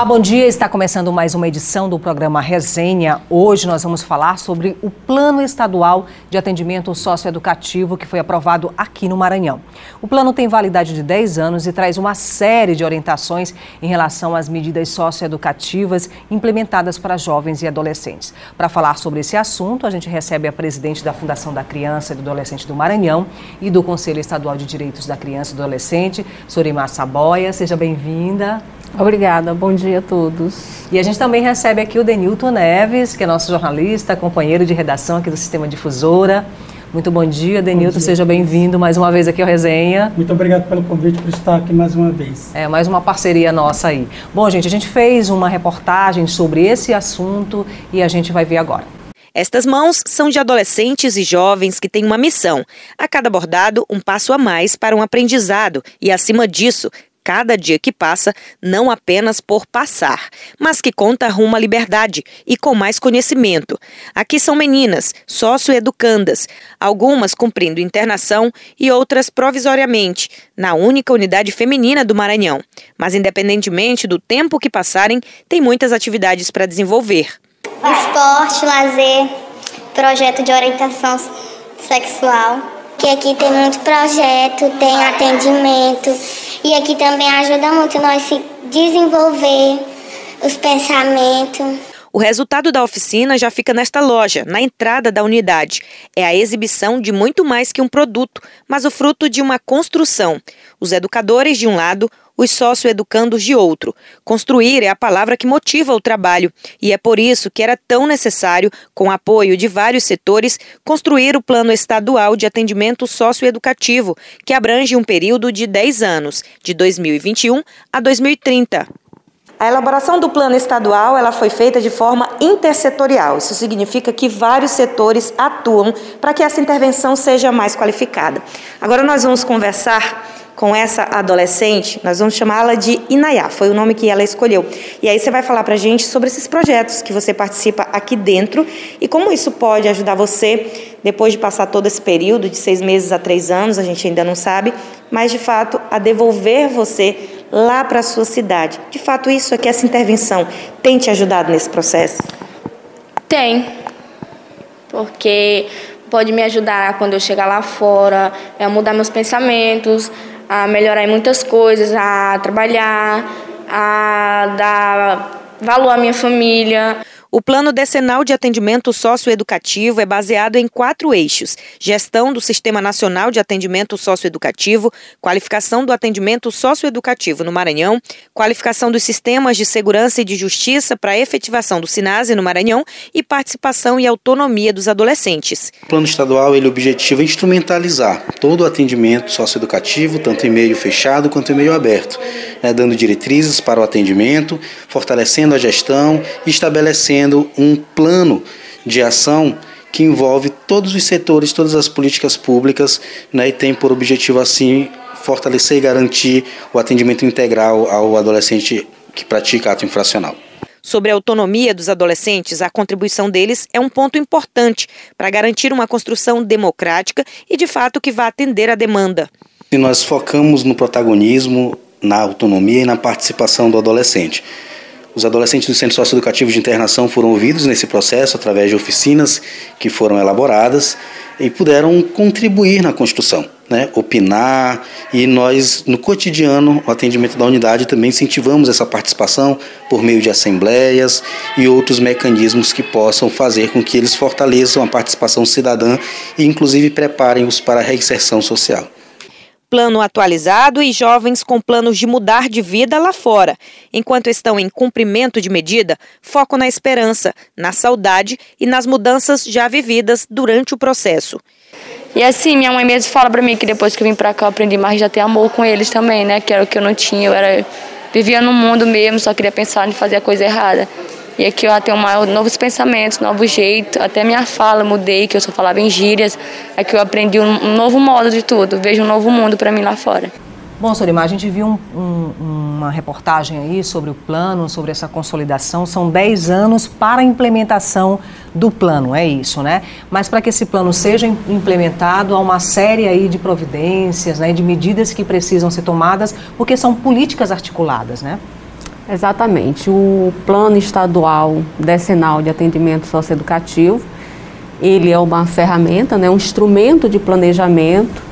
Olá, bom dia. Está começando mais uma edição do programa Resenha. Hoje nós vamos falar sobre o Plano Estadual de Atendimento Socioeducativo que foi aprovado aqui no Maranhão. O plano tem validade de 10 anos e traz uma série de orientações em relação às medidas socioeducativas implementadas para jovens e adolescentes. Para falar sobre esse assunto, a gente recebe a presidente da Fundação da Criança e do Adolescente do Maranhão e do Conselho Estadual de Direitos da Criança e do Adolescente, Sorimar Saboia. Seja bem-vinda. Obrigada, bom dia a todos. E a gente também recebe aqui o Denilton Neves, que é nosso jornalista, companheiro de redação aqui do Sistema Difusora. Muito bom dia, Denilton, seja bem-vindo mais uma vez aqui ao Resenha. Muito obrigado pelo convite, por estar aqui mais uma vez. É, mais uma parceria nossa aí. Bom, gente, a gente fez uma reportagem sobre esse assunto e a gente vai ver agora. Estas mãos são de adolescentes e jovens que têm uma missão. A cada bordado, um passo a mais para um aprendizado e, acima disso, cada dia que passa, não apenas por passar, mas que conta rumo à liberdade e com mais conhecimento. Aqui são meninas, socioeducandas, algumas cumprindo internação e outras provisoriamente, na única unidade feminina do Maranhão. Mas independentemente do tempo que passarem, tem muitas atividades para desenvolver. Esporte, lazer, projeto de orientação sexual. Que aqui tem muito projeto, tem atendimento e aqui também ajuda muito nós se desenvolver os pensamentos. O resultado da oficina já fica nesta loja, na entrada da unidade. É a exibição de muito mais que um produto, mas o fruto de uma construção. Os educadores de um lado, os socioeducandos de outro. Construir é a palavra que motiva o trabalho e é por isso que era tão necessário, com o apoio de vários setores, construir o Plano Estadual de Atendimento Socioeducativo, que abrange um período de 10 anos, de 2021 a 2030. A elaboração do plano estadual ela foi feita de forma intersetorial. Isso significa que vários setores atuam para que essa intervenção seja mais qualificada. Agora nós vamos conversar com essa adolescente, nós vamos chamá-la de Inayá, foi o nome que ela escolheu. E aí você vai falar para a gente sobre esses projetos que você participa aqui dentro e como isso pode ajudar você, depois de passar todo esse período de 6 meses a 3 anos, a gente ainda não sabe, mas de fato a devolver você lá para a sua cidade. De fato, isso é que essa intervenção tem te ajudado nesse processo? Tem, porque pode me ajudar quando eu chegar lá fora, a mudar meus pensamentos, a melhorar em muitas coisas, a trabalhar, a dar valor à minha família. O Plano Decenal de Atendimento Socioeducativo é baseado em 4 eixos: gestão do Sistema Nacional de Atendimento Socioeducativo, qualificação do atendimento socioeducativo no Maranhão, qualificação dos sistemas de segurança e de justiça para a efetivação do SINASE no Maranhão e participação e autonomia dos adolescentes. O Plano Estadual ele objetiva instrumentalizar todo o atendimento socioeducativo, tanto em meio fechado quanto em meio aberto, dando diretrizes para o atendimento, fortalecendo a gestão e estabelecendo um plano de ação que envolve todos os setores, todas as políticas públicas, e tem por objetivo, assim, fortalecer e garantir o atendimento integral ao adolescente que pratica ato infracional. Sobre a autonomia dos adolescentes, a contribuição deles é um ponto importante para garantir uma construção democrática e, de fato, que vá atender a demanda. E nós focamos no protagonismo, na autonomia e na participação do adolescente. Os adolescentes do Centro Socioeducativo de Internação foram ouvidos nesse processo através de oficinas que foram elaboradas e puderam contribuir na construção, opinar, e nós, no cotidiano, o atendimento da unidade, também incentivamos essa participação por meio de assembleias e outros mecanismos que possam fazer com que eles fortaleçam a participação cidadã e, inclusive, preparem-os para a reinserção social. Plano atualizado e jovens com planos de mudar de vida lá fora. Enquanto estão em cumprimento de medida, foco na esperança, na saudade e nas mudanças já vividas durante o processo. E assim, minha mãe mesmo fala pra mim que depois que eu vim pra cá eu aprendi mais já ter amor com eles também, que era o que eu não tinha. Vivia no mundo mesmo, só queria pensar em fazer a coisa errada. E aqui eu tenho novos pensamentos, novo jeito, até minha fala mudei, que eu só falava em gírias. Aqui eu aprendi um novo modo de tudo, vejo um novo mundo para mim lá fora. Bom, Sorimar, a gente viu uma reportagem aí sobre o plano, sobre essa consolidação. São 10 anos para a implementação do plano, é isso, né? Mas para que esse plano seja implementado, há uma série aí de providências, de medidas que precisam ser tomadas, porque são políticas articuladas, né? Exatamente. O Plano Estadual Decenal de Atendimento Socioeducativo, ele é uma ferramenta, né, um instrumento de planejamento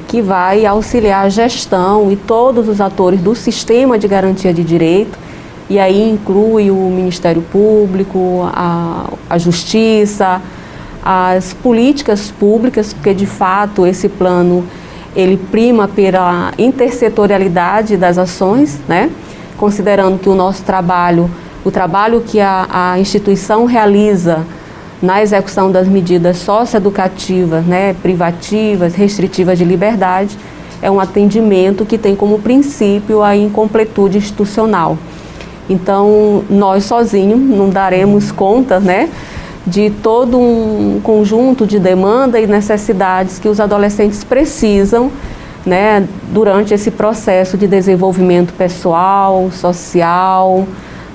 que vai auxiliar a gestão e todos os atores do sistema de garantia de direito, e aí inclui o Ministério Público, a Justiça, as políticas públicas, porque de fato esse plano ele prima pela intersetorialidade das ações, né? Considerando que o nosso trabalho, o trabalho que a instituição realiza na execução das medidas socioeducativas, né, privativas, restritivas de liberdade, é um atendimento que tem como princípio a incompletude institucional. Então, nós sozinhos não daremos conta, né, de todo um conjunto de demanda e necessidades que os adolescentes precisam, né, durante esse processo de desenvolvimento pessoal, social,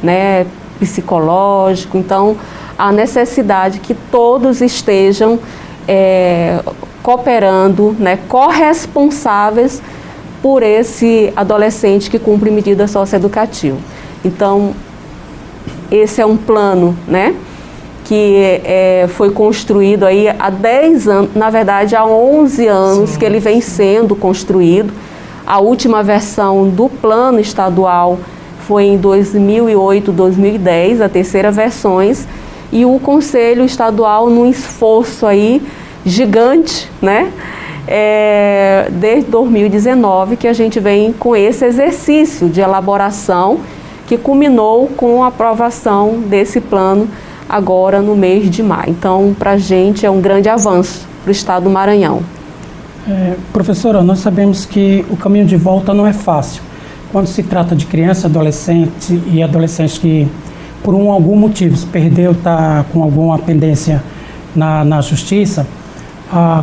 né, psicológico. Então, a necessidade que todos estejam cooperando, né, corresponsáveis por esse adolescente que cumpre medida socioeducativa. Então, esse é um plano, né, que foi construído aí há 10 anos, na verdade há 11 anos. Sim. Que ele vem sendo construído. A última versão do plano estadual foi em 2008, 2010, a terceira versões, e o Conselho Estadual, num esforço aí gigante, né, desde 2019 que a gente vem com esse exercício de elaboração que culminou com a aprovação desse plano agora no mês de maio. Então, para a gente é um grande avanço para o estado do Maranhão. Professora, nós sabemos que o caminho de volta não é fácil. Quando se trata de criança, adolescente e adolescente que, por algum motivo, se perdeu, está com alguma pendência na justiça,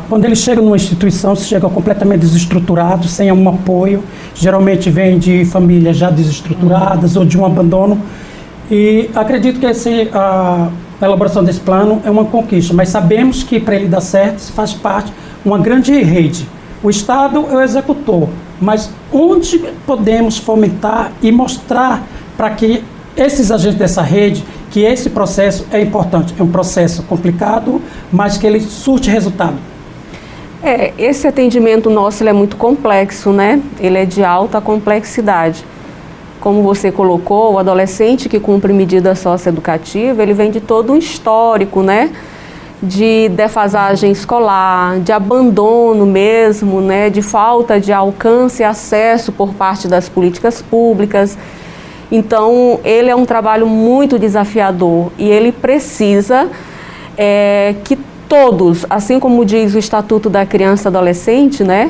quando ele chega numa instituição, se chega completamente desestruturado, sem um apoio, geralmente vem de famílias já desestruturadas ou de um abandono. E acredito que a elaboração desse plano é uma conquista, mas sabemos que para ele dar certo faz parte de uma grande rede. O Estado é o executor, mas onde podemos fomentar e mostrar para que esses agentes dessa rede, que esse processo é importante, é um processo complicado, mas que ele surte resultado? Esse atendimento nosso ele é muito complexo, né? Ele é de alta complexidade. Como você colocou, o adolescente que cumpre medida socioeducativa, ele vem de todo um histórico, né, de defasagem escolar, de abandono mesmo, né, de falta de alcance e acesso por parte das políticas públicas. Então, ele é um trabalho muito desafiador e ele precisa que todos, assim como diz o Estatuto da Criança e Adolescente, né,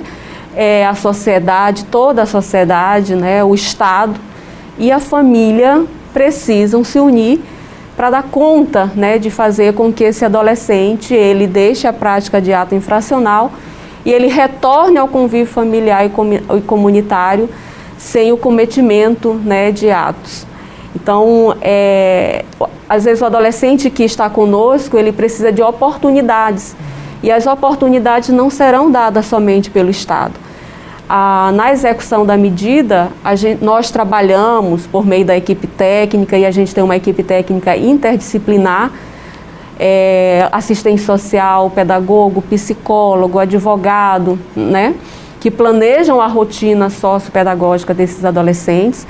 a sociedade, toda a sociedade, né, o Estado e a família precisam se unir para dar conta, né, de fazer com que esse adolescente ele deixe a prática de ato infracional e ele retorne ao convívio familiar e comunitário sem o cometimento, né, de atos. Então, às vezes o adolescente que está conosco, ele precisa de oportunidades e as oportunidades não serão dadas somente pelo Estado. Na execução da medida, nós trabalhamos por meio da equipe técnica e a gente tem uma equipe técnica interdisciplinar, assistente social, pedagogo, psicólogo, advogado, né, que planejam a rotina sociopedagógica desses adolescentes.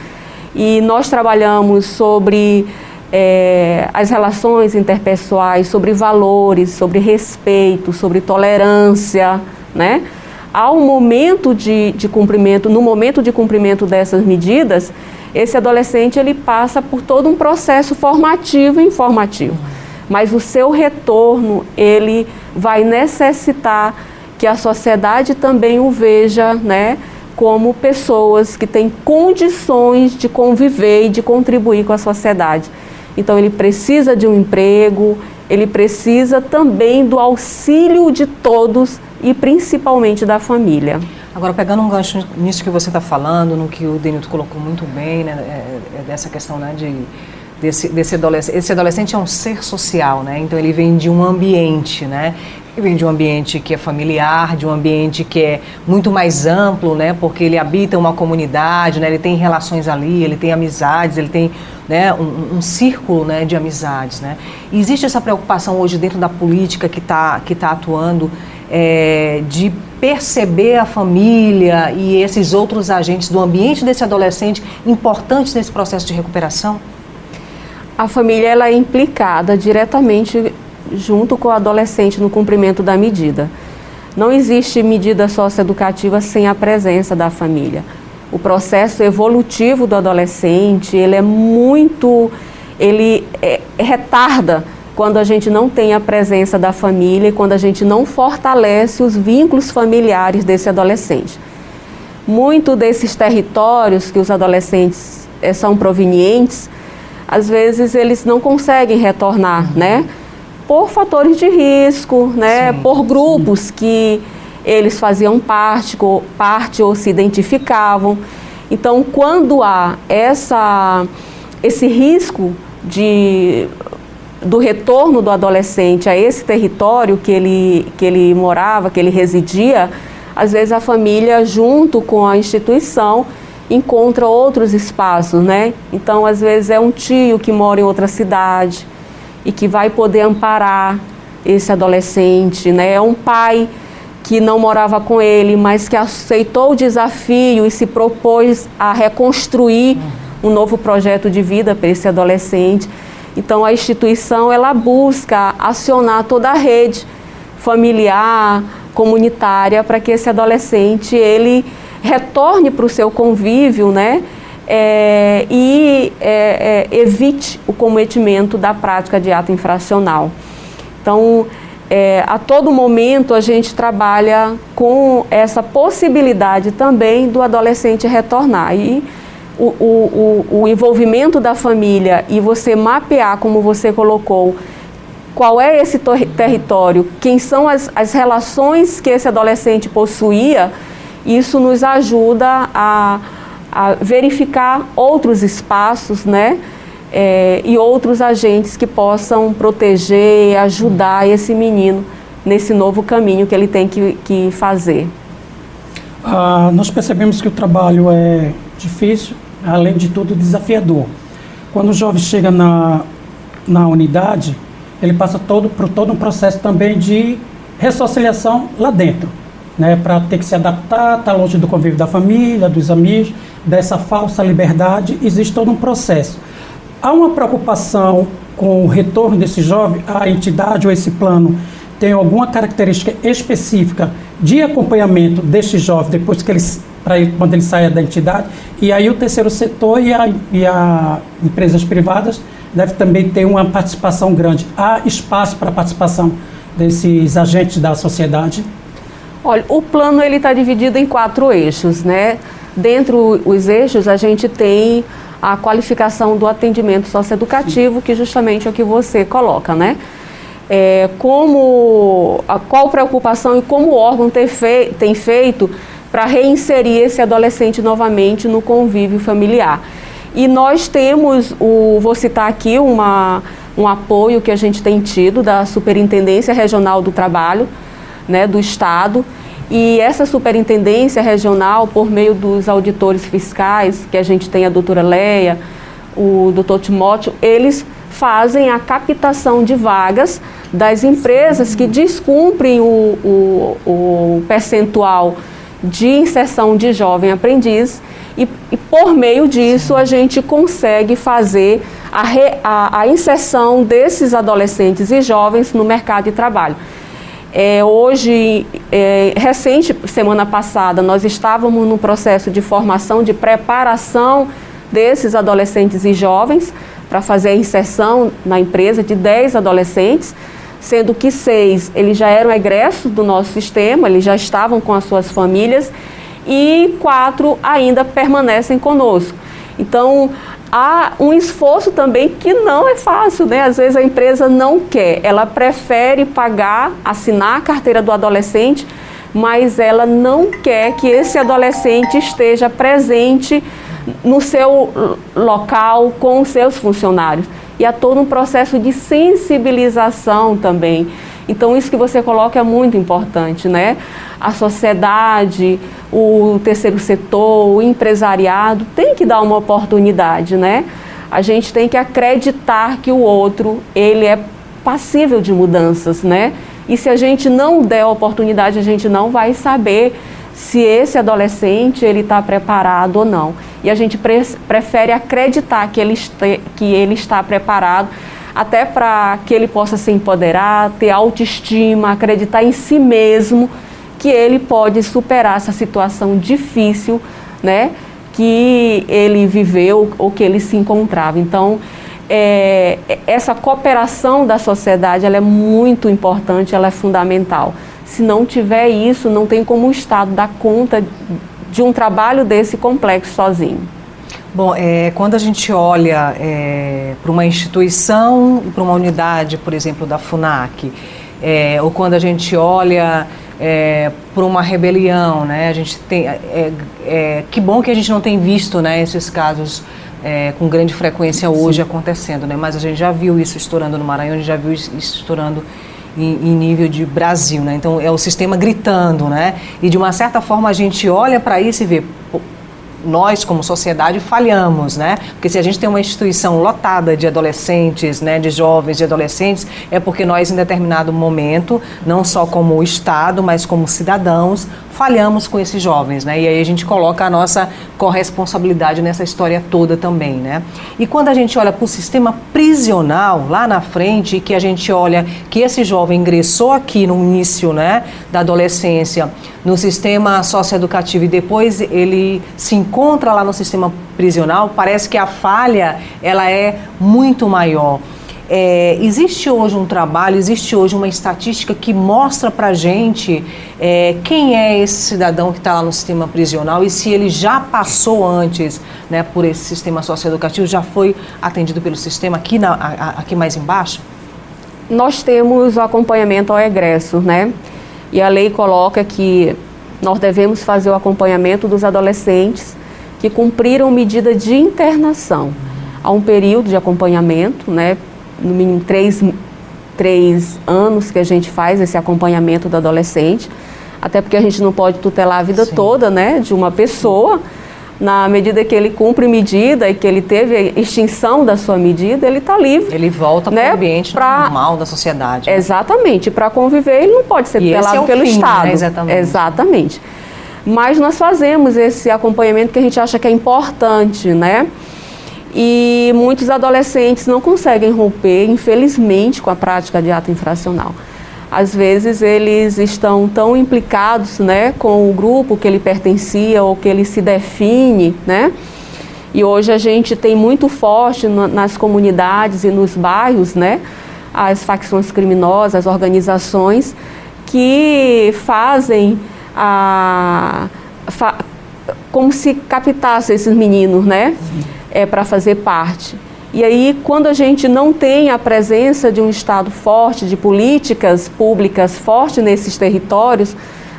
E nós trabalhamos sobre as relações interpessoais, sobre valores, sobre respeito, sobre tolerância, né? Ao momento de cumprimento, no momento de cumprimento dessas medidas, esse adolescente ele passa por todo um processo formativo e informativo. Mas o seu retorno, ele vai necessitar que a sociedade também o veja, né, como pessoas que têm condições de conviver e de contribuir com a sociedade. Então ele precisa de um emprego, ele precisa também do auxílio de todos e principalmente da família. Agora, pegando um gancho nisso que você está falando, no que o Denilton colocou muito bem, né, dessa questão, né, desse adolescente. Esse adolescente é um ser social, né, então ele vem de um ambiente, né, E vem de um ambiente que é familiar, de um ambiente que é muito mais amplo, né? Porque ele habita uma comunidade, né? Ele tem relações ali, ele tem amizades, ele tem, né, um círculo, né, de amizades, né? E existe essa preocupação hoje dentro da política que tá atuando de perceber a família e esses outros agentes do ambiente desse adolescente importantes nesse processo de recuperação? A família ela é implicada diretamente junto com o adolescente no cumprimento da medida. Não existe medida socioeducativa sem a presença da família. O processo evolutivo do adolescente, ele retarda quando a gente não tem a presença da família e quando a gente não fortalece os vínculos familiares desse adolescente. Muito desses territórios que os adolescentes são provenientes, às vezes eles não conseguem retornar, né? Por fatores de risco, né? Sim, por grupos que eles faziam parte ou se identificavam. Então, quando há esse risco do retorno do adolescente a esse território que ele morava, que ele residia, às vezes a família, junto com a instituição, encontra outros espaços, né? Então, às vezes é um tio que mora em outra cidade e que vai poder amparar esse adolescente, né? É um pai que não morava com ele, mas que aceitou o desafio e se propôs a reconstruir um novo projeto de vida para esse adolescente. Então, a instituição, ela busca acionar toda a rede familiar, comunitária, para que esse adolescente, ele retorne para o seu convívio, né? Evite o cometimento da prática de ato infracional. Então, a todo momento a gente trabalha com essa possibilidade também do adolescente retornar. E o envolvimento da família e você mapear, como você colocou, qual é esse território, quem são as relações que esse adolescente possuía, isso nos ajuda a verificar outros espaços, né? E outros agentes que possam proteger, ajudar esse menino nesse novo caminho que ele tem que fazer. Nós percebemos que o trabalho é difícil, além de tudo desafiador. Quando o jovem chega na unidade, ele passa por todo um processo também de ressocialização lá dentro, né? Para ter que se adaptar, estar longe do convívio da família, dos amigos, dessa falsa liberdade, existe todo um processo. Há uma preocupação com o retorno desse jovem? A entidade ou esse plano tem alguma característica específica de acompanhamento desse jovem depois que quando ele saia da entidade? E aí o terceiro setor e as empresas privadas devem também ter uma participação grande. Há espaço para a participação desses agentes da sociedade? Olha, o plano está dividido em 4 eixos, né? Dentre os eixos, a gente tem a qualificação do atendimento socioeducativo, que justamente é o que você coloca, né? Qual preocupação e como o órgão tem feito para reinserir esse adolescente novamente no convívio familiar. E nós temos, vou citar aqui um apoio que a gente tem tido da Superintendência Regional do Trabalho, né, do Estado. E essa superintendência regional, por meio dos auditores fiscais, que a gente tem a doutora Leia, o doutor Timóteo, eles fazem a captação de vagas das empresas que descumprem o percentual de inserção de jovem aprendiz e por meio disso a gente consegue fazer a inserção desses adolescentes e jovens no mercado de trabalho. Recente, semana passada, nós estávamos no processo de formação, de preparação desses adolescentes e jovens para fazer a inserção na empresa de 10 adolescentes, sendo que 6 eles já eram egressos do nosso sistema, eles já estavam com as suas famílias e 4 ainda permanecem conosco. Então, há um esforço também que não é fácil, né? Às vezes a empresa não quer, ela prefere assinar a carteira do adolescente, mas ela não quer que esse adolescente esteja presente no seu local com os seus funcionários. E há todo um processo de sensibilização também. Então, isso que você coloca é muito importante, né? A sociedade, o terceiro setor, o empresariado tem que dar uma oportunidade, né? A gente tem que acreditar que o outro, ele é passível de mudanças, né? E se a gente não der a oportunidade, a gente não vai saber se esse adolescente ele está preparado ou não. E a gente prefere acreditar que ele está preparado, até para que ele possa se empoderar, ter autoestima, acreditar em si mesmo, que ele pode superar essa situação difícil, né, que ele viveu ou que ele se encontrava. Então, essa cooperação da sociedade, ela é muito importante, ela é fundamental. Se não tiver isso, não tem como o Estado dar conta de um trabalho desse complexo sozinho. Bom, quando a gente olha para uma instituição, para uma unidade, por exemplo, da FUNAC, ou quando a gente olha para uma rebelião, né, a gente tem, que bom que a gente não tem visto, né, esses casos com grande frequência hoje acontecendo, né, mas a gente já viu isso estourando no Maranhão, a gente já viu isso estourando em nível de Brasil, né? Então é o sistema gritando, né? E de uma certa forma a gente olha para isso e vê, nós como sociedade falhamos, né? Porque se a gente tem uma instituição lotada de adolescentes, né, de jovens, de adolescentes, é porque nós em determinado momento, não só como Estado, mas como cidadãos, falhamos com esses jovens, né? E aí a gente coloca a nossa corresponsabilidade nessa história toda também, né? E quando a gente olha para o sistema prisional lá na frente, e que a gente olha que esse jovem ingressou aqui no início, né, da adolescência, no sistema socioeducativo e depois ele se encontra lá no sistema prisional, parece que a falha ela é muito maior. Existe hoje um trabalho, existe hoje uma estatística que mostra para a gente quem é esse cidadão que está lá no sistema prisional e se ele já passou antes, né, por esse sistema socioeducativo, já foi atendido pelo sistema aqui mais embaixo? Nós temos o acompanhamento ao egresso, né? E a lei coloca que nós devemos fazer o acompanhamento dos adolescentes que cumpriram medida de internação. Há um período de acompanhamento, né? No mínimo 3 anos que a gente faz esse acompanhamento do adolescente, até porque a gente não pode tutelar a vida toda, né, de uma pessoa. Na medida que ele cumpre medida e que ele teve a extinção da sua medida, ele está livre. Ele volta, né, para o ambiente normal da sociedade. Né? Exatamente. Para conviver, ele não pode ser tutelado pelo Estado. Né? Exatamente. Mas nós fazemos esse acompanhamento que a gente acha que é importante, né? E muitos adolescentes não conseguem romper, infelizmente, com a prática de ato infracional. Às vezes eles estão tão implicados, né, com o grupo que ele pertencia ou que ele se define, né? E hoje a gente tem muito forte nas comunidades e nos bairros, né, as facções criminosas, as organizações que fazem como se captasse esses meninos, né? Para fazer parte. E aí, quando a gente não tem a presença de um Estado forte, de políticas públicas fortes nesses territórios,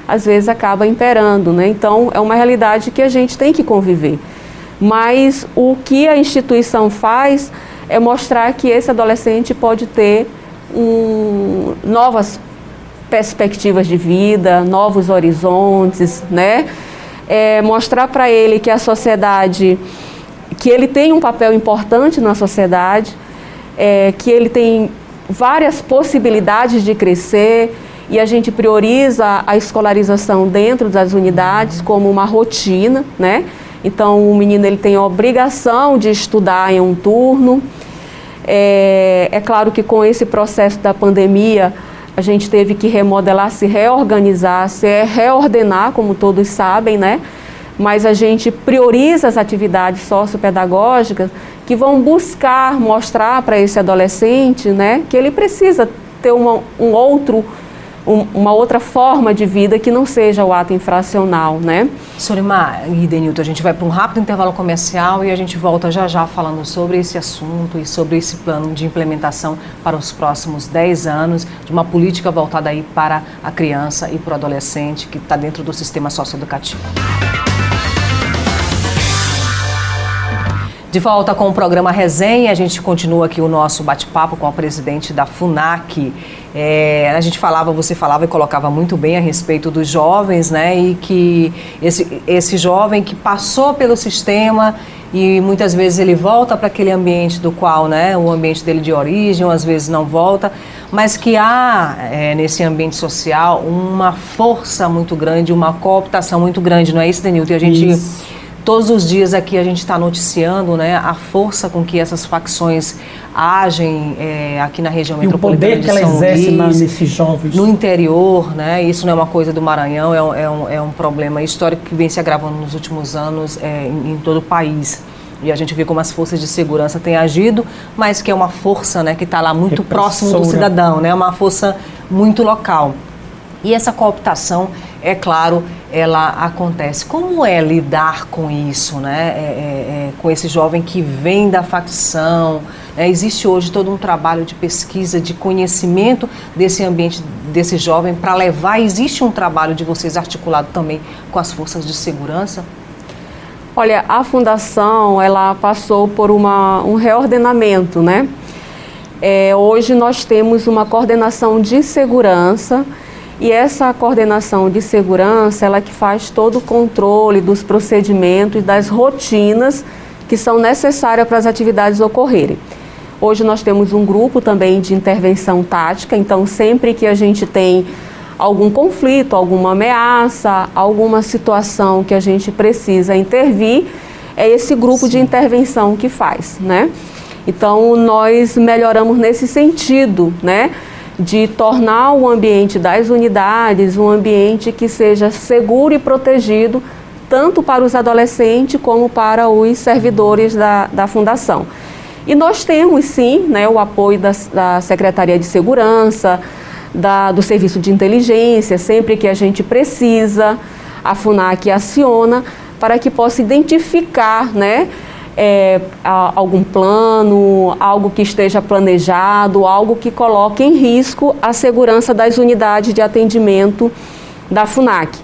às vezes acaba imperando, né? Então, é uma realidade que a gente tem que conviver. Mas o que a instituição faz é mostrar que esse adolescente pode ter novas perspectivas de vida, novos horizontes, né? Mostrar para ele que a sociedade, que ele tem um papel importante na sociedade, que ele tem várias possibilidades de crescer e a gente prioriza a escolarização dentro das unidades como uma rotina, né? Então, o menino ele tem a obrigação de estudar em um turno. É claro que com esse processo da pandemia, a gente teve que remodelar, se reorganizar, se reordenar, como todos sabem, né? Mas a gente prioriza as atividades sociopedagógicas que vão buscar mostrar para esse adolescente, né, que ele precisa ter uma outra forma de vida que não seja o ato infracional, né? Solimar e Denilton, a gente vai para um rápido intervalo comercial e a gente volta já falando sobre esse assunto e sobre esse plano de implementação para os próximos 10 anos de uma política voltada aí para a criança e para o adolescente que está dentro do sistema socioeducativo. De volta com o programa Resenha, a gente continua aqui o nosso bate-papo com a presidente da FUNAC. A gente você falava e colocava muito bem a respeito dos jovens, né? E que esse jovem que passou pelo sistema e muitas vezes ele volta para aquele ambiente do qual, né? O ambiente dele de origem, ou às vezes não volta, mas que há nesse ambiente social uma força muito grande, uma cooptação muito grande, não é isso, Denilton? E a gente... Todos os dias aqui a gente está noticiando, né, a força com que essas facções agem aqui na região metropolitana de São Luís. E o poder que ela exerce nesses jovens. No interior, né, isso não é uma coisa do Maranhão, é um problema histórico que vem se agravando nos últimos anos em todo o país. E a gente vê como as forças de segurança têm agido, mas que é uma força, né, que está lá muito próximo do cidadão, né, uma força muito local. E essa cooptação, é claro, ela acontece. Como é lidar com isso, né? Com esse jovem que vem da facção? Existe hoje todo um trabalho de pesquisa, de conhecimento desse ambiente, desse jovem, para levar. Existe um trabalho de vocês articulado também com as forças de segurança? Olha, a Fundação, ela passou por um reordenamento, né? Hoje nós temos uma coordenação de segurança. E essa coordenação de segurança, ela que faz todo o controle dos procedimentos e das rotinas que são necessárias para as atividades ocorrerem. Hoje nós temos um grupo também de intervenção tática, então sempre que a gente tem algum conflito, alguma ameaça, alguma situação que a gente precisa intervir, é esse grupo de intervenção que faz, né? Então nós melhoramos nesse sentido, né? De tornar o ambiente das unidades um ambiente que seja seguro e protegido, tanto para os adolescentes como para os servidores da Fundação. E nós temos, sim, né, o apoio da Secretaria de Segurança, do Serviço de Inteligência, sempre que a gente precisa, a FUNAC aciona para que possa identificar, né, algum plano, algo que esteja planejado, algo que coloque em risco a segurança das unidades de atendimento da FUNAC.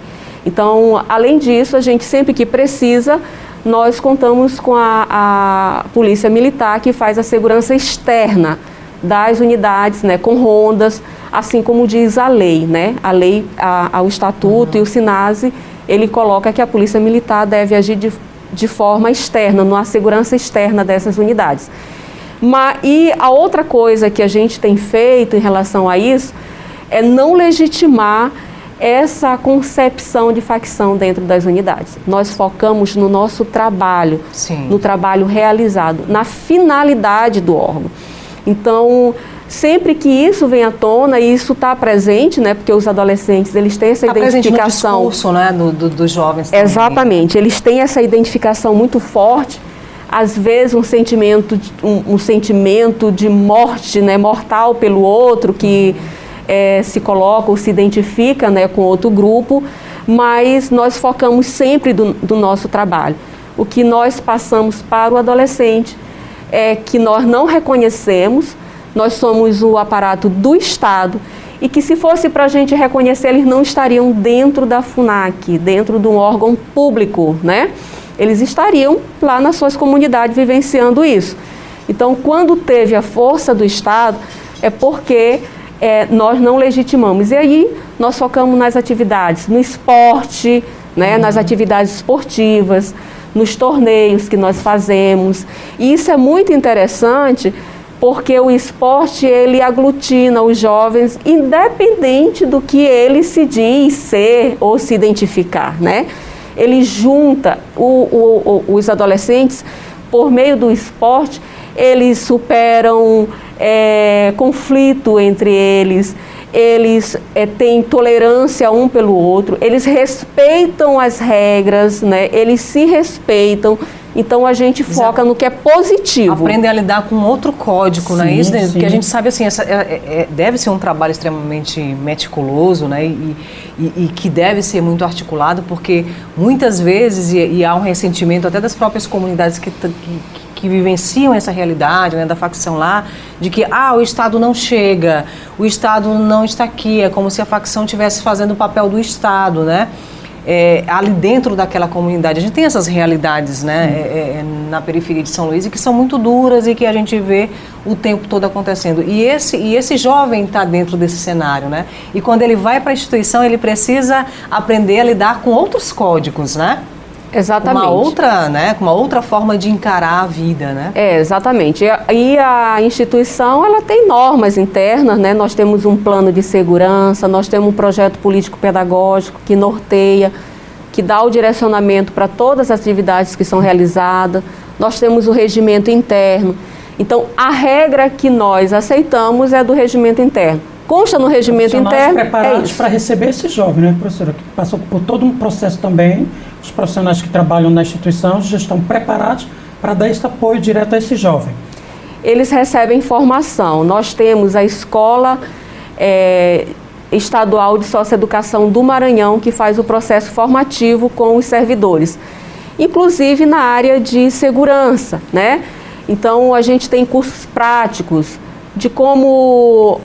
Então, além disso, a gente sempre que precisa, nós contamos com a Polícia Militar, que faz a segurança externa das unidades, né, com rondas, assim como diz a lei, né? A lei, o Estatuto e o SINASE, ele coloca que a Polícia Militar deve agir de forma externa, na segurança externa dessas unidades. E a outra coisa que a gente tem feito em relação a isso é não legitimar essa concepção de facção dentro das unidades. Nós focamos no nosso trabalho, sim, no trabalho realizado, na finalidade do órgão. Então, sempre que isso vem à tona, e isso está presente, né, porque os adolescentes, eles têm essa identificação... no discurso, né, dos jovens também. Exatamente, eles têm essa identificação muito forte, às vezes um sentimento de morte, né, mortal pelo outro, que se coloca ou se identifica, né, com outro grupo, mas nós focamos sempre do nosso trabalho. O que nós passamos para o adolescente é que nós não reconhecemos, nós somos o aparato do Estado e que se fosse para a gente reconhecer, eles não estariam dentro da FUNAC, dentro de um órgão público, né? Eles estariam lá nas suas comunidades vivenciando isso. Então, quando teve a força do Estado, é porque nós não legitimamos. E aí, nós focamos nas atividades, no esporte, né? Nas atividades esportivas, nos torneios que nós fazemos. E isso é muito interessante, porque o esporte, ele aglutina os jovens, independente do que ele se diz ser ou se identificar, né? Ele junta os adolescentes, por meio do esporte, eles superam conflito entre eles têm tolerância um pelo outro, eles respeitam as regras, né? Eles se respeitam. Então a gente foca no que é positivo. Aprender a lidar com outro código, não é isso? Sim. Porque a gente sabe assim, deve ser um trabalho extremamente meticuloso, né? E que deve ser muito articulado, porque muitas vezes, e há um ressentimento até das próprias comunidades que vivenciam essa realidade, né, da facção lá, de que o Estado não chega, o Estado não está aqui, é como se a facção estivesse fazendo o papel do Estado, né? ali dentro daquela comunidade. A gente tem essas realidades, né, na periferia de São Luís, e que são muito duras e que a gente vê o tempo todo acontecendo. E esse jovem está dentro desse cenário, né? E quando ele vai para a instituição, ele precisa aprender a lidar com outros códigos, né? Exatamente. Com uma outra forma de encarar a vida, né? Exatamente. E a instituição, ela tem normas internas, né? Nós temos um plano de segurança, nós temos um projeto político-pedagógico que norteia, que dá o direcionamento para todas as atividades que são realizadas. Nós temos o regimento interno. Então, a regra que nós aceitamos é do regimento interno. Consta no regimento interno. Preparados para receber esse jovem, né, professora? Que passou por todo um processo também. Os profissionais que trabalham na instituição já estão preparados para dar esse apoio direto a esse jovem. Eles recebem formação. Nós temos a Escola Estadual de Socioeducação do Maranhão, que faz o processo formativo com os servidores, inclusive na área de segurança, né? Então, a gente tem cursos práticos de como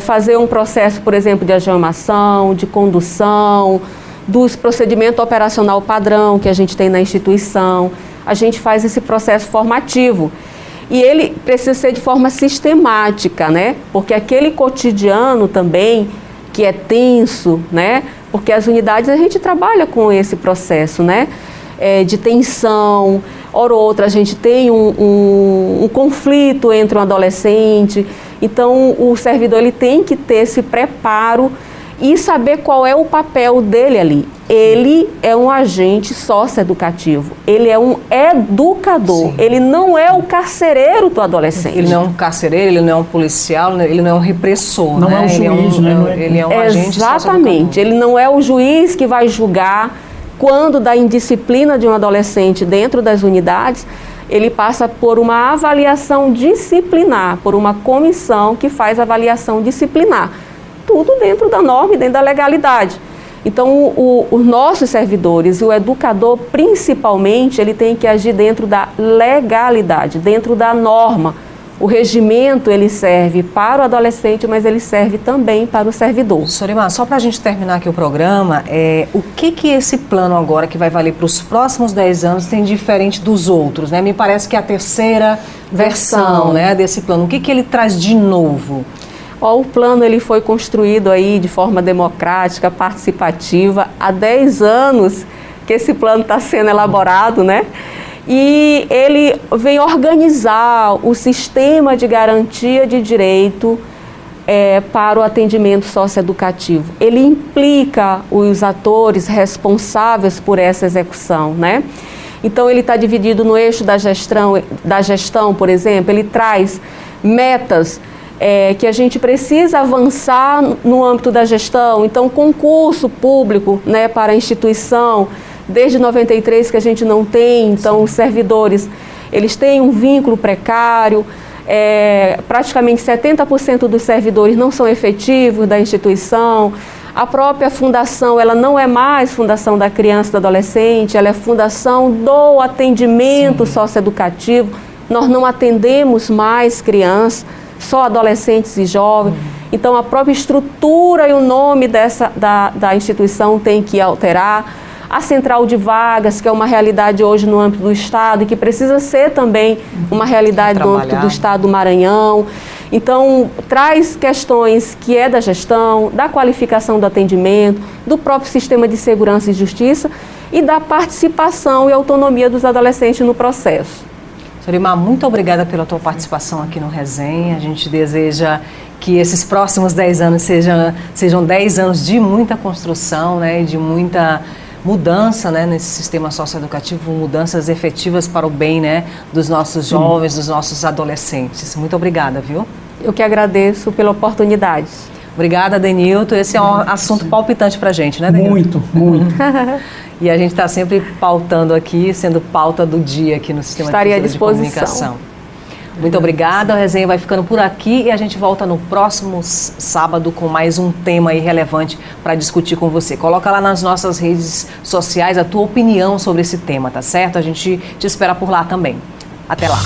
fazer um processo, por exemplo, de algemação, de condução, dos procedimentos operacional padrão que a gente tem na instituição. A gente faz esse processo formativo. E ele precisa ser de forma sistemática, né? Porque aquele cotidiano também, que é tenso, né? Porque as unidades a gente trabalha com esse processo, né? De tensão. Hora ou outra a gente tem um conflito entre um adolescente. Então o servidor ele tem que ter esse preparo e saber qual é o papel dele ali. Ele é um agente socioeducativo, ele é um educador. Sim. Ele não é o carcereiro do adolescente. Ele não é um carcereiro, ele não é um policial, ele não é um repressor. Não, né? É um juiz, ele é um agente socioeducador. Exatamente, ele não é o juiz que vai julgar quando da indisciplina de um adolescente dentro das unidades. Ele passa por uma avaliação disciplinar, por uma comissão que faz avaliação disciplinar. Tudo dentro da norma e dentro da legalidade. Então, os nossos servidores, o educador principalmente, ele tem que agir dentro da legalidade, dentro da norma. O regimento, ele serve para o adolescente, mas ele serve também para o servidor. Sorimar, só para a gente terminar aqui o programa, o que esse plano agora, que vai valer para os próximos 10 anos, tem diferente dos outros, né? Me parece que é a terceira versão, né, desse plano. O que ele traz de novo? O plano ele foi construído aí de forma democrática, participativa, há 10 anos que esse plano está sendo elaborado, né? E ele vem organizar o sistema de garantia de direito para o atendimento socioeducativo. Ele implica os atores responsáveis por essa execução, né? Então ele está dividido no eixo da gestão, por exemplo, ele traz metas que a gente precisa avançar no âmbito da gestão. Então, concurso público, né, para a instituição, desde 93 que a gente não tem. Então, os servidores, eles têm um vínculo precário, praticamente 70% dos servidores não são efetivos da instituição. A própria fundação, ela não é mais fundação da criança e do adolescente, ela é fundação do atendimento socioeducativo. Nós não atendemos mais crianças, só adolescentes e jovens. Então, a própria estrutura e o nome da instituição tem que alterar. A central de vagas, que é uma realidade hoje no âmbito do Estado e que precisa ser também uma realidade no âmbito do Estado do Maranhão. Então, traz questões que é da gestão, da qualificação do atendimento, do próprio sistema de segurança e justiça e da participação e autonomia dos adolescentes no processo. Sorimar, muito obrigada pela tua participação aqui no Resenha. A gente deseja que esses próximos 10 anos sejam 10 anos de muita construção, né, de muita mudança, né, nesse sistema socioeducativo, mudanças efetivas para o bem, né, dos nossos jovens, dos nossos adolescentes. Muito obrigada, viu? Eu que agradeço pela oportunidade. Obrigada, Denilton. Esse é um assunto palpitante para a gente, né, Denilton? Muito. E a gente está sempre pautando aqui, sendo pauta do dia aqui no Sistema de Comunicação. Muito obrigada, a resenha vai ficando por aqui e a gente volta no próximo sábado com mais um tema aí relevante para discutir com você. Coloca lá nas nossas redes sociais a tua opinião sobre esse tema, tá certo? A gente te espera por lá também. Até lá!